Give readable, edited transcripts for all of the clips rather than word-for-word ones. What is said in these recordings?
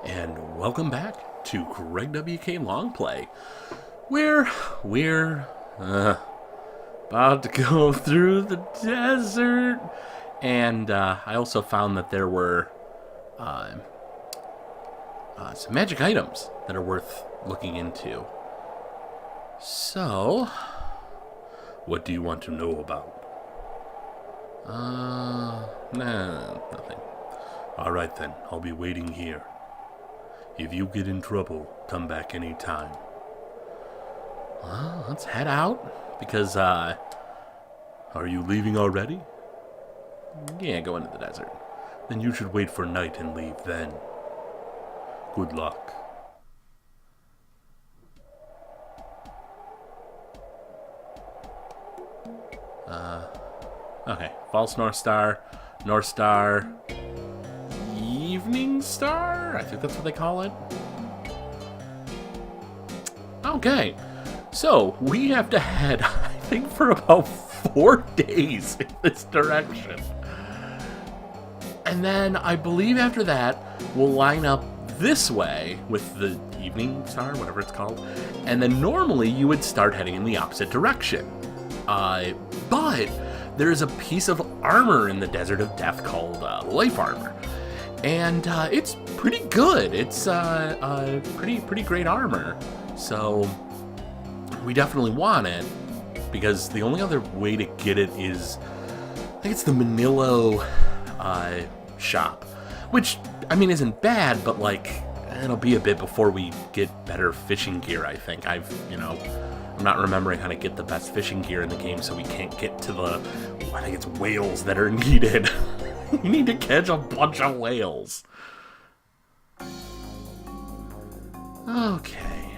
and welcome back to Greg WK Longplay, where we're about to go through the desert. And I also found that there were some magic items that are worth looking into. So, what do you want to know about? Nah, nothing. Alright then, I'll be waiting here. If you get in trouble, come back anytime. Well, let's head out, because, are you leaving already? Yeah, go into the desert. Then you should wait for night and leave then. Good luck. Okay, false North Star, Evening Star? I think that's what they call it. Okay, so we have to head, I think, for about 4 days in this direction. And then I believe after that, we'll line up this way with the Evening Star, whatever it's called. And then normally you would start heading in the opposite direction. But there's a piece of armor in the Desert of Death called life armor. And it's pretty good. It's pretty great armor. So we definitely want it, because the only other way to get it is, I think it's the Manilo shop, which, I mean, isn't bad, but like, it'll be a bit before we get better fishing gear. I think I'm not remembering how to get the best fishing gear in the game, so we can't get to the, I think it's whales that are needed. You need to catch a bunch of whales. Okay.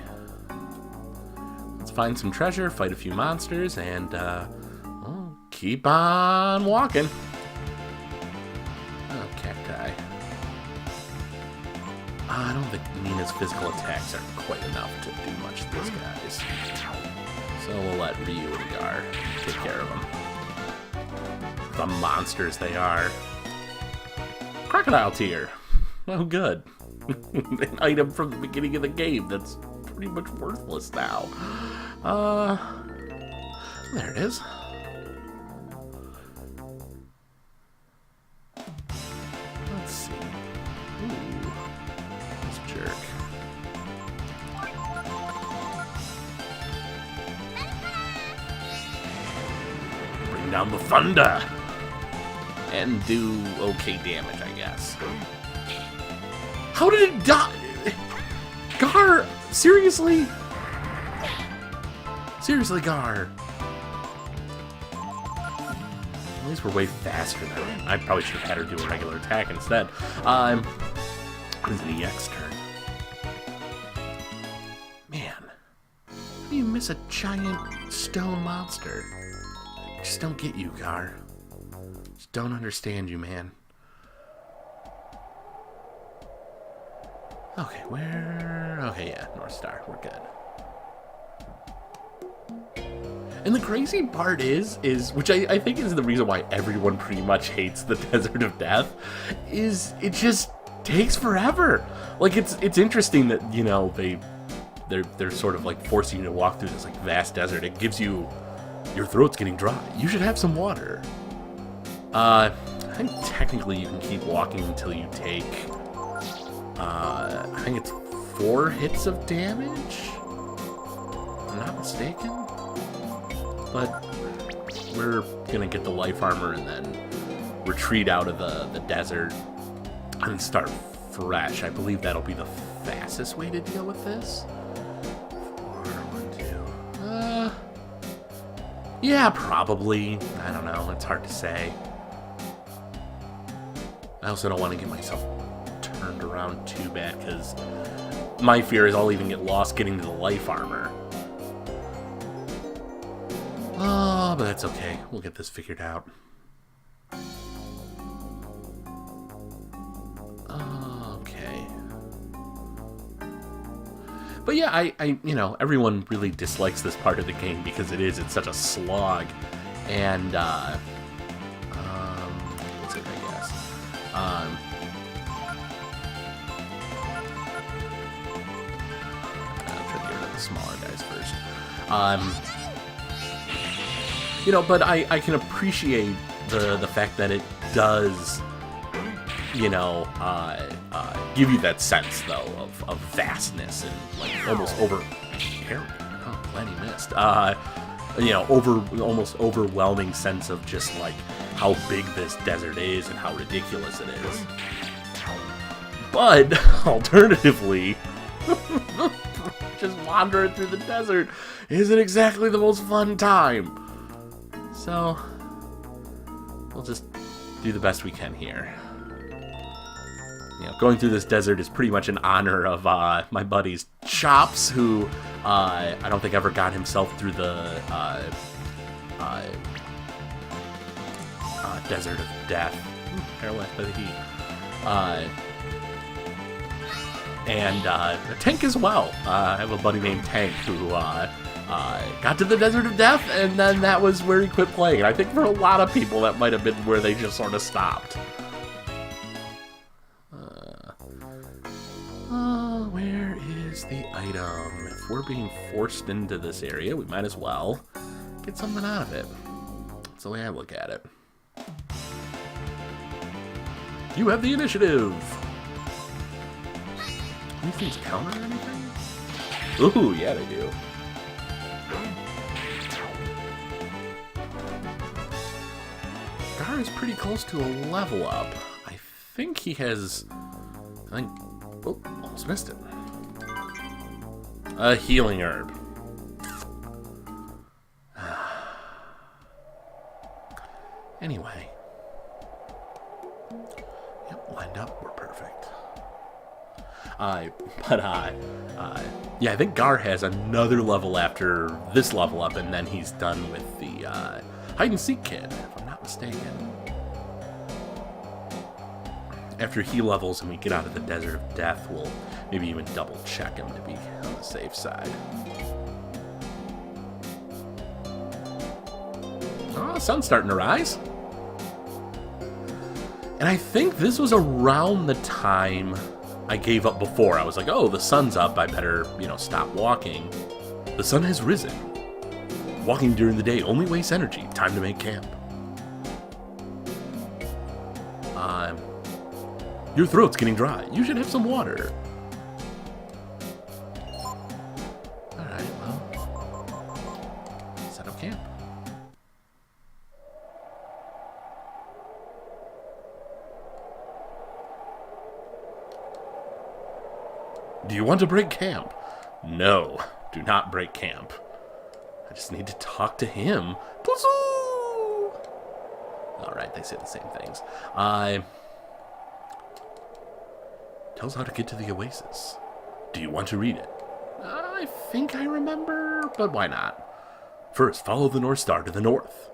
Let's find some treasure, fight a few monsters, and keep on walking. Oh, cacti. I don't think Nina's physical attacks are quite enough to do much to these guys. So we'll let Ryu and Gar take care of them. The monsters they are. Crocodile tear. Oh, good. An item from the beginning of the game that's pretty much worthless now. There it is. Let's see. Ooh, this jerk. Bring down the thunder! And do okay damage, I guess. How did it die? Gar! Seriously? Seriously, Gar. At least we're way faster than him. I probably should have had her do a regular attack instead. It's an EX turn. Man. How do you miss a giant stone monster? I just don't get you, Gar. Just don't understand you, man. Okay, where? Okay, yeah, North Star. We're good. And the crazy part is which I think is the reason why everyone pretty much hates the Desert of Death, is it just takes forever. Like, it's interesting that, you know, they're sort of like forcing you to walk through this like vast desert. It gives you, your throat's getting dry. You should have some water. I think technically you can keep walking until you take, I think it's 4 hits of damage, if I'm not mistaken. But we're gonna get the life armor and then retreat out of the desert and start fresh. I believe that'll be the fastest way to deal with this. 4, 1, 2. Yeah, probably. I don't know. It's hard to say. I also don't want to get myself turned around too bad, because my fear is I'll even get lost getting to the life armor. Oh, but that's okay. We'll get this figured out. Okay. But yeah, I you know, everyone really dislikes this part of the game because it's such a slog. And, what's it, I guess? the smaller guys first. You know, but I can appreciate the fact that it does, you know, give you that sense, though, of vastness and, like, almost over... Harry, oh, glad he missed. You know, almost overwhelming sense of just, like, how big this desert is and how ridiculous it is. But, alternatively, just wandering through the desert isn't exactly the most fun time. So, we'll just do the best we can here. You know, going through this desert is pretty much in honor of my buddy's Chops, who I don't think ever got himself through the Desert of Death. Paralyzed by the heat. And Tank as well. I have a buddy named Tank who got to the Desert of Death, and then that was where he quit playing. And I think for a lot of people, that might have been where they just sort of stopped. Where is the item? If we're being forced into this area, we might as well get something out of it. That's the way I look at it. You have the initiative! These things counter anything? Ooh, yeah, they do. Gar is pretty close to a level up. I think he has... Oh, almost missed it. A healing herb. Anyway. Yep, lined up. We're perfect. Yeah, I think Gar has another level after this level up, and then he's done with the hide-and-seek kid, if I'm not mistaken. After he levels and we get out of the Desert of Death, we'll maybe even double-check him to be on the safe side. Oh, the sun's starting to rise. And I think this was around the time I gave up before. I was like, oh, the sun's up, I better, you know, stop walking. The sun has risen. Walking during the day only wastes energy. Time to make camp. Your throat's getting dry. You should have some water. Alright, well. Set up camp. Do you want to break camp? No, do not break camp. I just need to talk to him. Alright, they say the same things. Tells how to get to the oasis. Do you want to read it? I think I remember, but why not? First, follow the North Star to the north.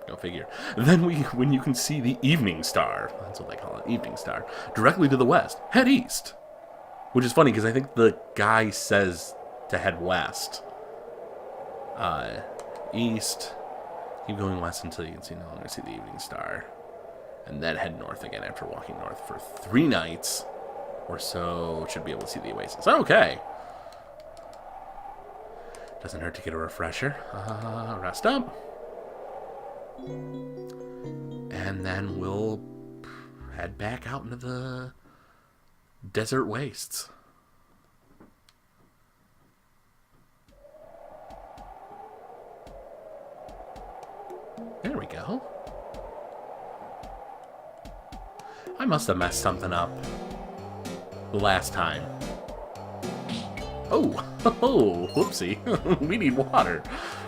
Go figure. Then when you can see the evening star, that's what they call it, evening star, directly to the west, head east. Which is funny, because I think the guy says to head west. East. Keep going west until you can no longer see the evening star. And then head north again after walking north for 3 nights. Or so, should be able to see the oasis. Okay. Doesn't hurt to get a refresher. Rest up. And then we'll head back out into the desert wastes. There we go. I must have messed something up the last time. Oh, whoopsie. We need water.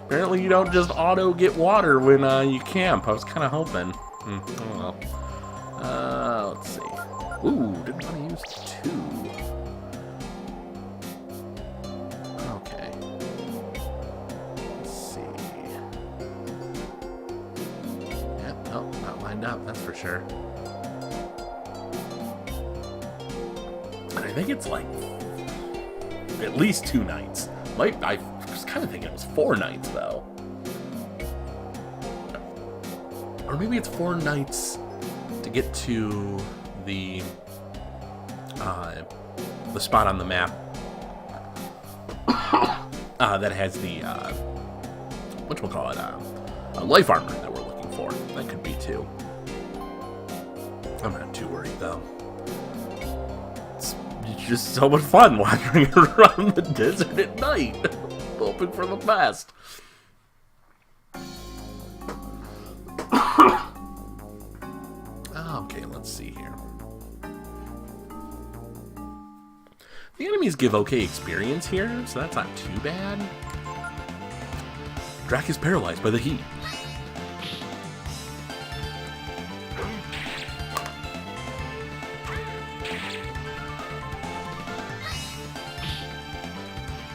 Apparently you don't just auto get water when you camp. I was kind of hoping. Oh well. Let's see. Ooh, didn't want to use 2. Okay. Let's see. Yep, nope, not lined up, that's for sure. I think it's like at least 2 nights. I was kind of thinking it was 4 nights though. Or maybe it's 4 nights to get to the spot on the map that has the, life armor that we're looking for. That could be too. I'm not too worried, though. It's just so much fun wandering around the desert at night, hoping for the best. Okay, let's see here. The enemies give okay experience here, so that's not too bad. Drac is paralyzed by the heat.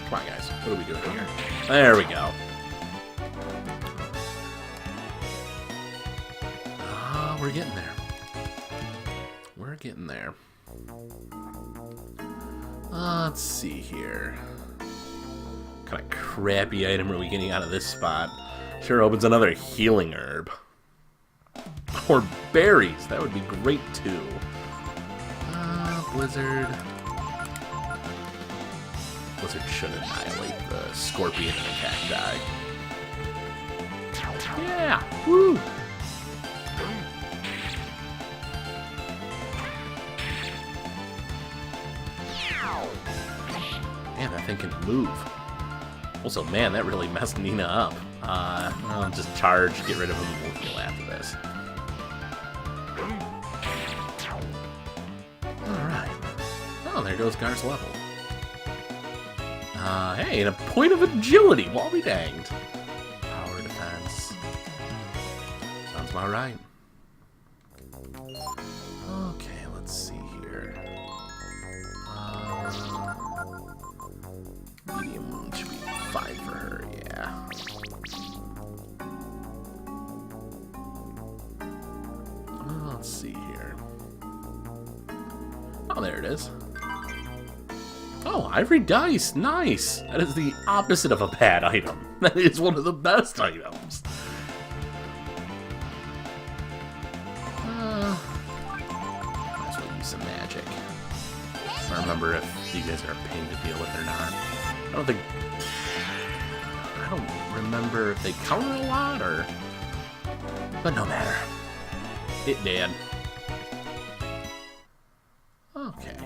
Come on, guys. What are we doing here? There we go. Ah, we're getting there. We're getting there. Let's see here. What kind of crappy item are we getting out of this spot? Sure opens another healing herb. Or berries. That would be great, too. Blizzard. Blizzard should annihilate the scorpion and the cacti. Yeah! Woo! Man, that thing can move. Also, man, that really messed Nina up. I'll just charge, get rid of him, and we'll heal after this. Alright. Oh, there goes Gar's level. Hey, and a point of agility. Well, I'll be danged. Power defense. Sounds about right. Okay, let's see here. Medium should be fine for her, yeah. Let's see here. Oh, there it is. Oh, ivory dice. Nice. That is the opposite of a bad item. That is one of the best items. Might as well use some magic. I don't remember if you guys are a pain to deal with or not. I don't remember if they counter a lot or... But no matter. It did. Okay.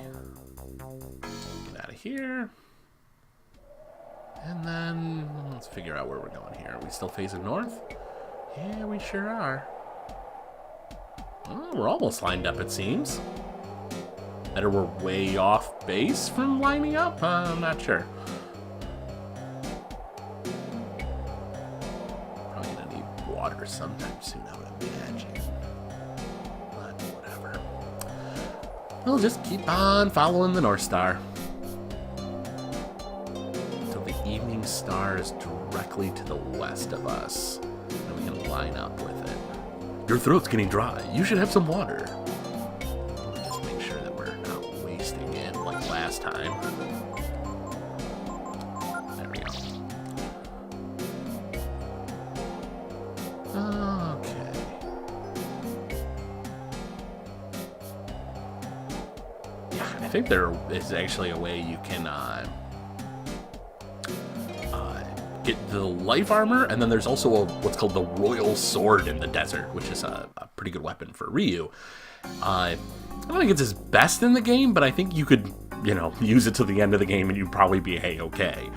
Get out of here. And then let's figure out where we're going here. Are we still facing north? Yeah, we sure are. Oh, we're almost lined up, it seems. Either we're way off base from lining up? I'm not sure. Probably gonna need water sometime soon, I would imagine. But whatever. We'll just keep on following the North Star. Until the evening star is directly to the west of us. And we can line up with it. Your throat's getting dry. You should have some water. Just make sure that we're not wasting it like last time. There we go. Okay. Yeah, I think there is actually a way you can get the life armor, and then there's also what's called the Royal Sword in the desert, which is a pretty good weapon for Ryu. I don't think it's his best in the game, but I think you could, use it to the end of the game and you'd probably be A-okay.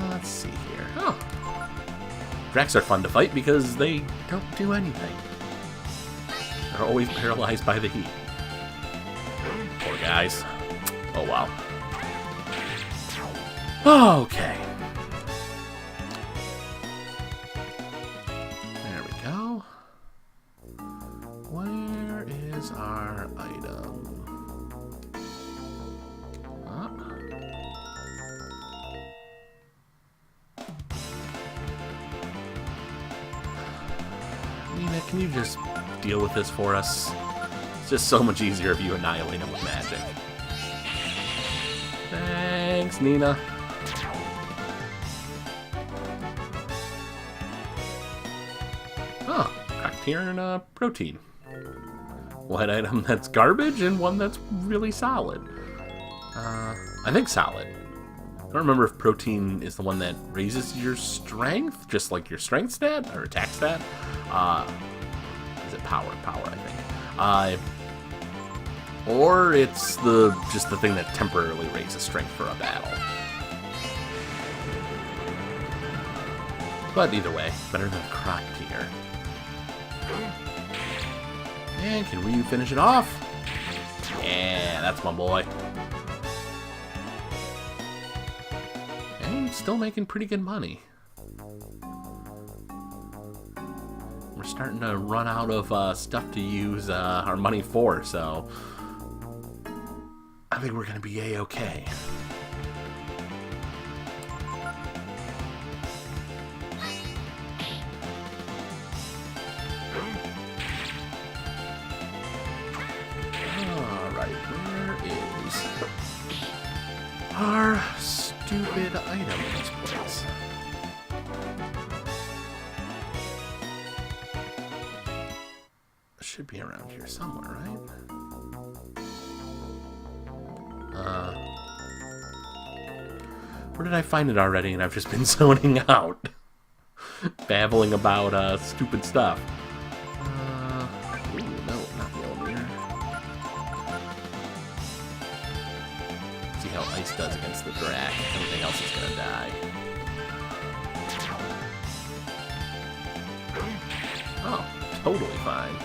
Let's see here. Oh. Dracs are fun to fight because they don't do anything. They're always paralyzed by the heat. Poor guys. Oh, wow. Okay. There we go. Where is our item? Nina, can you just deal with this for us? It's just so much easier if you annihilate him with magic. Thanks, Nina. Oh, Cactiran protein. One item that's garbage and one that's really solid. I think solid. I don't remember if protein is the one that raises your strength, just like your strength stat or attack stat. Is it power? Power, I think. Or it's just the thing that temporarily raises strength for a battle. But either way, better than a croc tier. And can Ryu finish it off? Yeah, that's my boy. And still making pretty good money. We're starting to run out of stuff to use our money for, so I think we're going to be A-okay. Alright, where is our stupid item in this place? Should be around here somewhere, right? Where did I find it already? And I've just been zoning out, babbling about stupid stuff. Ooh, no, not Wilmir. See how ice does against the Drac. Everything else is gonna die. Oh, totally fine.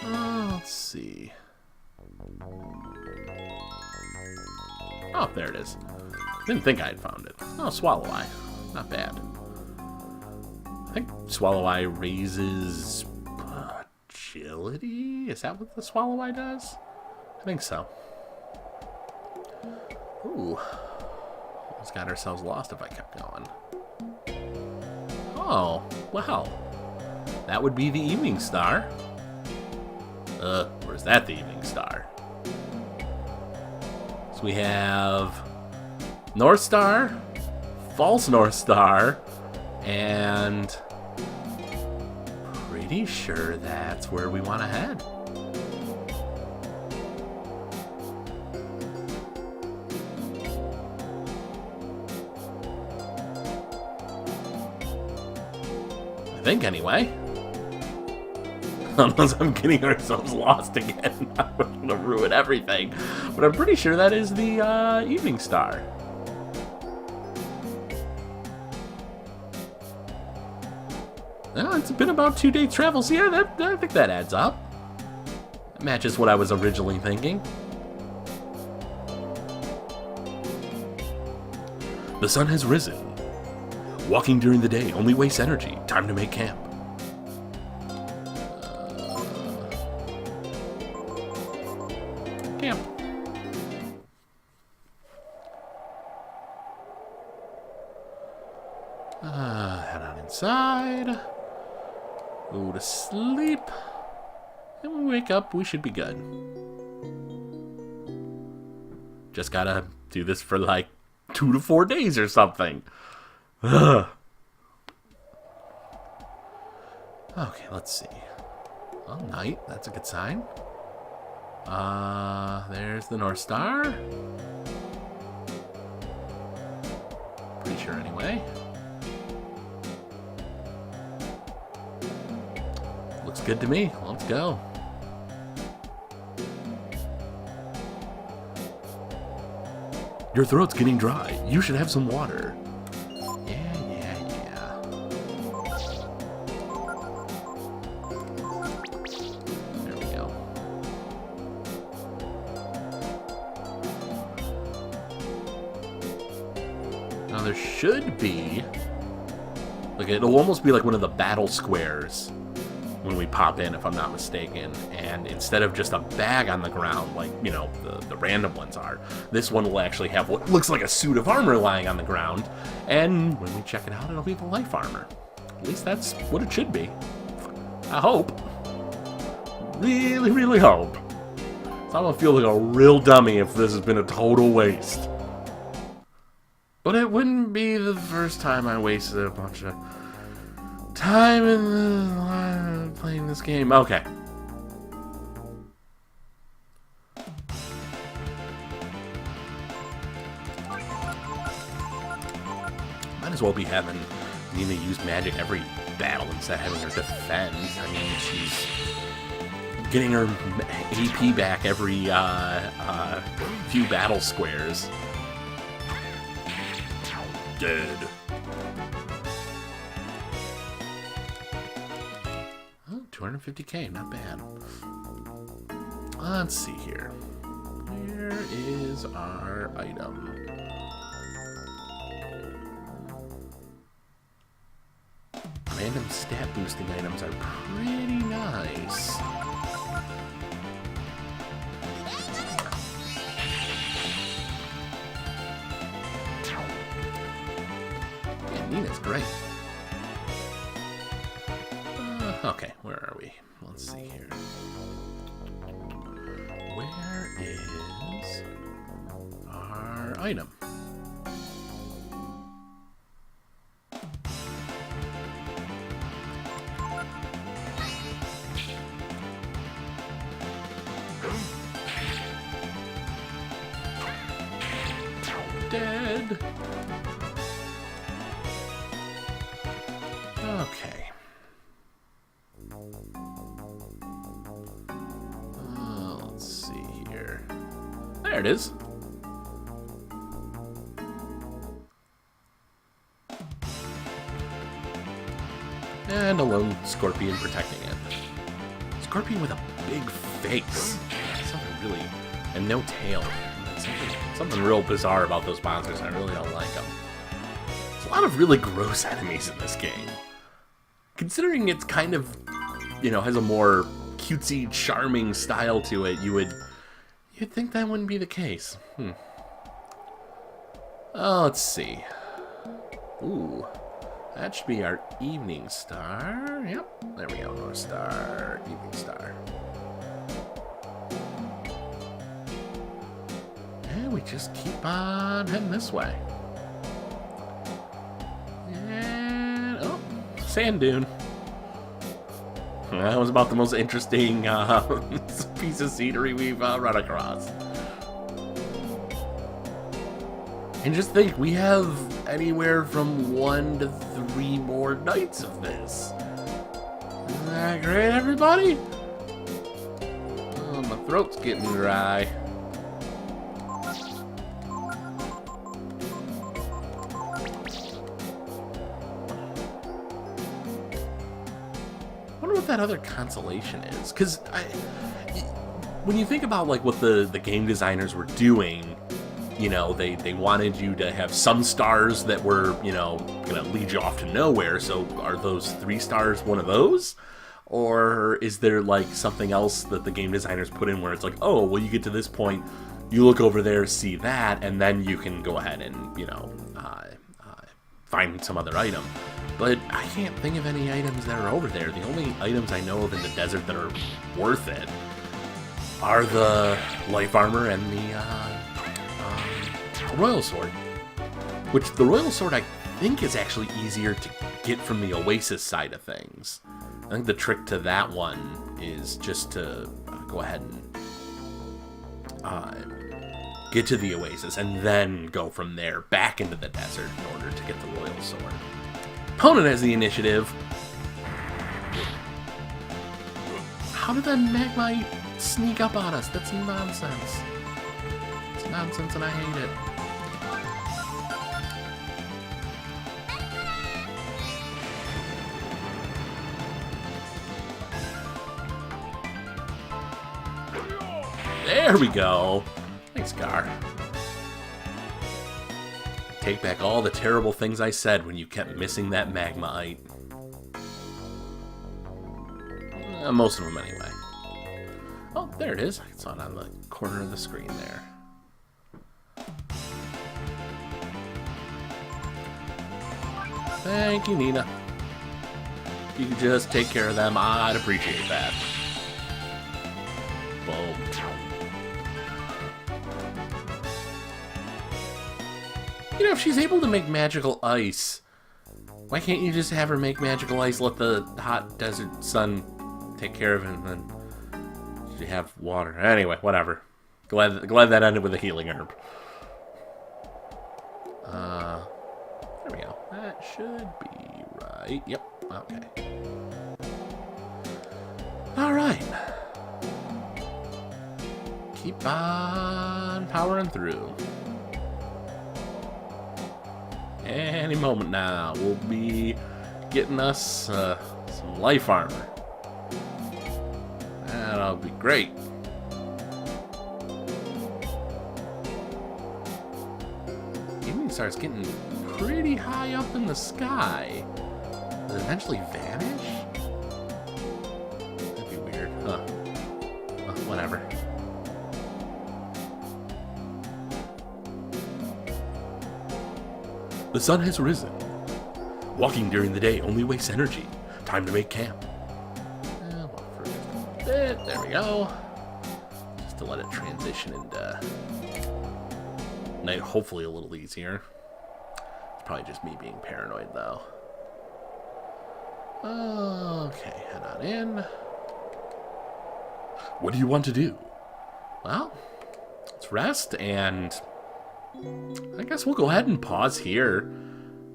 Let's see. Oh, there it is. Didn't think I had found it. Oh, Swallow Eye. Not bad. I think Swallow Eye raises agility? Is that what the Swallow Eye does? I think so. Ooh. Almost got ourselves lost if I kept going. Oh, well. That would be the Evening Star. Where's that the Evening Star? So we have North Star, False North Star, and pretty sure that's where we want to head. I think anyway. Unless I'm getting ourselves lost again. I'm going to ruin everything. But I'm pretty sure that is the Evening Star. Well, it's been about 2 days travel, so yeah, I think that adds up. That matches what I was originally thinking. The sun has risen. Walking during the day only wastes energy. Time to make camp. Head on inside. Go to sleep. And when we wake up, we should be good. Just gotta do this for like 2 to 4 days or something. Ugh. Okay, let's see. Oh, night. That's a good sign. There's the North Star. Pretty sure anyway. Looks good to me. Let's go. Your throat's getting dry. You should have some water. Yeah. There we go. Now there should be... Like, it'll almost be like one of the battle squares when we pop in, if I'm not mistaken, and instead of just a bag on the ground like, you know, the random ones are, this one will actually have what looks like a suit of armor lying on the ground, and when we check it out, it'll be the life armor. At least that's what it should be. I hope. Really, really hope. So I'm gonna feel like a real dummy if this has been a total waste. But it wouldn't be the first time I wasted a bunch of time in the playing this game. Okay. Might as well be having Nina use magic every battle instead of having her defend. I mean, she's getting her AP back every few battle squares. Dead. Oh, 250k, not bad. Let's see here. Where is our item? Random stat boosting items are pretty nice. Yeah, Nina's great. Okay, where are we? Let's see here. Where is our item? Dead. Okay. Let's see here. There it is. And a lone scorpion protecting it. Scorpion with a big face. Something really... and no tail. Something real bizarre about those monsters. I really don't like them. There's a lot of really gross enemies in this game. Considering it's kind of, you know, has a more cutesy, charming style to it, you'd think that wouldn't be the case. Oh, let's see. Ooh, that should be our evening star. Yep, there we go. North Star, evening star. And we just keep on heading this way. And, oh, sand dune. That was about the most interesting piece of scenery we've run across. And just think, we have anywhere from 1 to 3 more nights of this. Isn't that great, everybody? Oh, my throat's getting dry. I wonder what that other consolation is, because when you think about like what the game designers were doing, you know, they wanted you to have some stars that were, you know, gonna lead you off to nowhere. So are those 3 stars one of those? Or is there like something else that the game designers put in where it's like, oh, well, you get to this point, you look over there, see that, and then you can go ahead and, you know, find some other item. But I can't think of any items that are over there. The only items I know of in the desert that are worth it are the life armor and the royal sword. Which the royal sword I think is actually easier to get from the oasis side of things. I think the trick to that one is just to go ahead and get to the oasis and then go from there back into the desert in order to get the royal sword. Opponent has the initiative. How did that Magmite sneak up on us? That's nonsense. It's nonsense and I hate it. There we go. Thanks, Gar. Take back all the terrible things I said when you kept missing that Magmite. Most of them, anyway. Oh, there it is. I saw it on the corner of the screen there. Thank you, Nina. If you could just take care of them, I'd appreciate that. Boom. You know, if she's able to make magical ice, Why can't you just have her make magical ice, let the hot desert sun take care of it, and then you have water? Anyway, whatever. Glad that ended with a healing herb. There we go. That should be right. Yep. Okay. All right. Keep on powering through. Any moment now, we'll be getting us some life armor. That'll be great. Even starts getting pretty high up in the sky. Does it eventually vanish? That'd be weird. Huh. Well, whatever. The sun has risen. Walking during the day only wastes energy. Time to make camp. Walk for just a bit. There we go. Just to let it transition into night, hopefully a little easier. It's probably just me being paranoid, though. Okay, head on in. What do you want to do? Well, let's rest, and I guess we'll go ahead and pause here.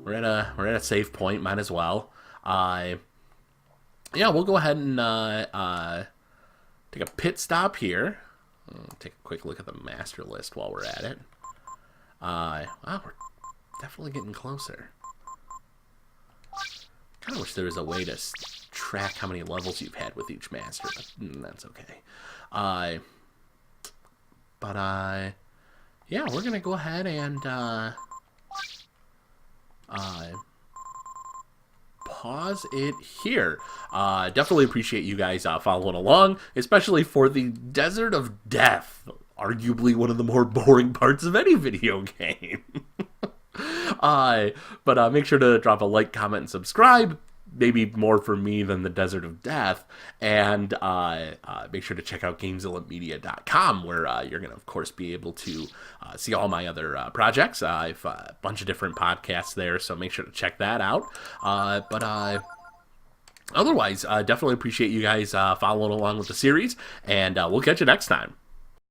We're at a save point, might as well. Yeah, we'll go ahead and take a pit stop here. Take a quick look at the master list while we're at it. Wow, we're definitely getting closer. Kind of wish there was a way to track how many levels you've had with each master, but that's okay. Yeah, we're gonna go ahead and pause it here. Definitely appreciate you guys following along, especially for the Desert of Death, arguably one of the more boring parts of any video game. But make sure to drop a like, comment, and subscribe. Maybe more for me than the Desert of Death. And make sure to check out GameZillaMedia.com, where you're going to, of course, be able to see all my other projects. I have a bunch of different podcasts there, so make sure to check that out. Otherwise, definitely appreciate you guys following along with the series, and we'll catch you next time.